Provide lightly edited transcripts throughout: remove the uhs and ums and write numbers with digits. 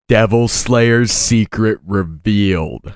Devil Slayer's secret revealed.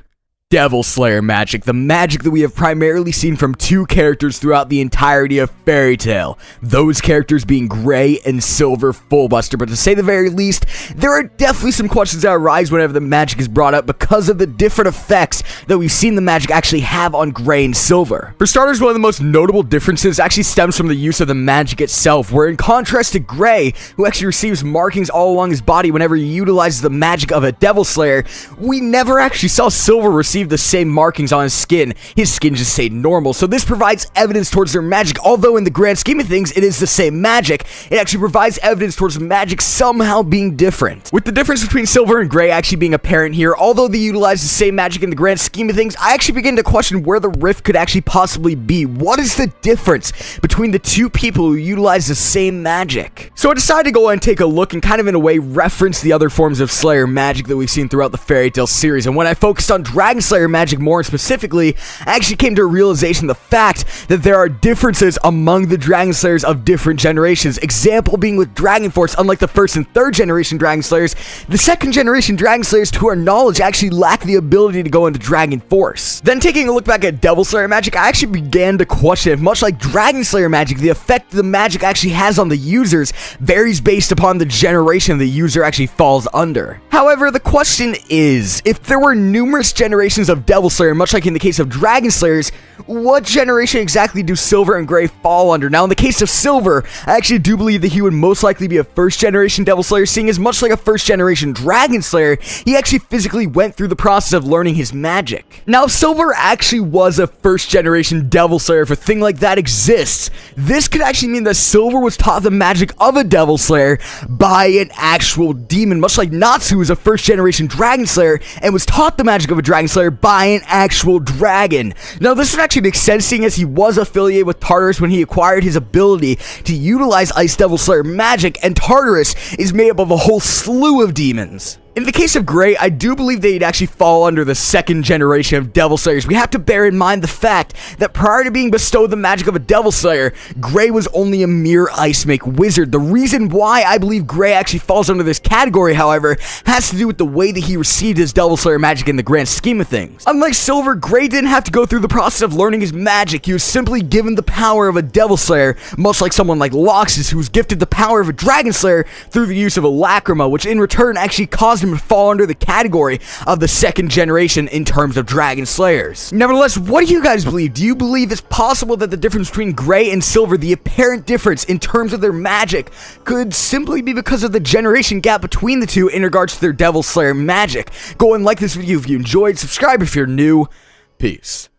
Devil Slayer magic, the magic that we have primarily seen from two characters throughout the entirety of Fairy Tail. Those characters being Gray and Silver Fullbuster, but to say the very least, there are definitely some questions that arise whenever the magic is brought up because of the different effects that we've seen the magic actually have on Gray and Silver. For starters, one of the most notable differences actually stems from the use of the magic itself, where in contrast to Gray, who actually receives markings all along his body whenever he utilizes the magic of a Devil Slayer, we never actually saw Silver receive the same markings on his skin. His skin just stayed normal, so this provides evidence towards their magic. Although in the grand scheme of things it is the same magic, it actually provides evidence towards the magic somehow being different. With the difference between Silver and Gray actually being apparent here, although they utilize the same magic in the grand scheme of things, I actually begin to question where the rift could actually possibly be. What is the difference between the two people who utilize the same magic? So I decided to go and take a look and kind of in a way reference the other forms of Slayer magic that we've seen throughout the Fairy Tail series, and when I focused on Dragon Slayer magic more specifically, I actually came to a realization of the fact that there are differences among the Dragon Slayers of different generations. Example being with Dragon Force, unlike the first and third generation Dragon Slayers, the second generation Dragon Slayers, to our knowledge, actually lack the ability to go into Dragon Force. Then taking a look back at Devil Slayer magic, I actually began to question if, much like Dragon Slayer magic, the effect the magic actually has on the users varies based upon the generation the user actually falls under. However, the question is, if there were numerous generations of Devil Slayer, much like in the case of Dragon Slayers, what generation exactly do Silver and Gray fall under? Now, in the case of Silver, I actually do believe that he would most likely be a first generation Devil Slayer, seeing as much like a first generation Dragon Slayer, he actually physically went through the process of learning his magic. Now, if Silver actually was a first generation Devil Slayer, if a thing like that exists, this could actually mean that Silver was taught the magic of a Devil Slayer by an actual demon, much like Natsu was a first generation Dragon Slayer and was taught the magic of a Dragon Slayer by an actual dragon. Now, this would actually make sense, seeing as he was affiliated with Tartarus when he acquired his ability to utilize Ice Devil Slayer magic, and Tartarus is made up of a whole slew of demons. In the case of Gray, I do believe they'd actually fall under the second generation of Devil Slayers. We have to bear in mind the fact that prior to being bestowed the magic of a Devil Slayer, Gray was only a mere Ice Make wizard. The reason why I believe Gray actually falls under this category, however, has to do with the way that he received his Devil Slayer magic in the grand scheme of things. Unlike Silver, Gray didn't have to go through the process of learning his magic. He was simply given the power of a Devil Slayer, much like someone like Loxus, who was gifted the power of a Dragon Slayer through the use of a Lacrima, which in return actually caused him to fall under the category of the second generation in terms of Dragon Slayers. Nevertheless, what do you guys believe? Do you believe it's possible that the difference between Gray and Silver, the apparent difference in terms of their magic, could simply be because of the generation gap between the two in regards to their Devil Slayer magic? Go and like this video if you enjoyed, subscribe if you're new. Peace.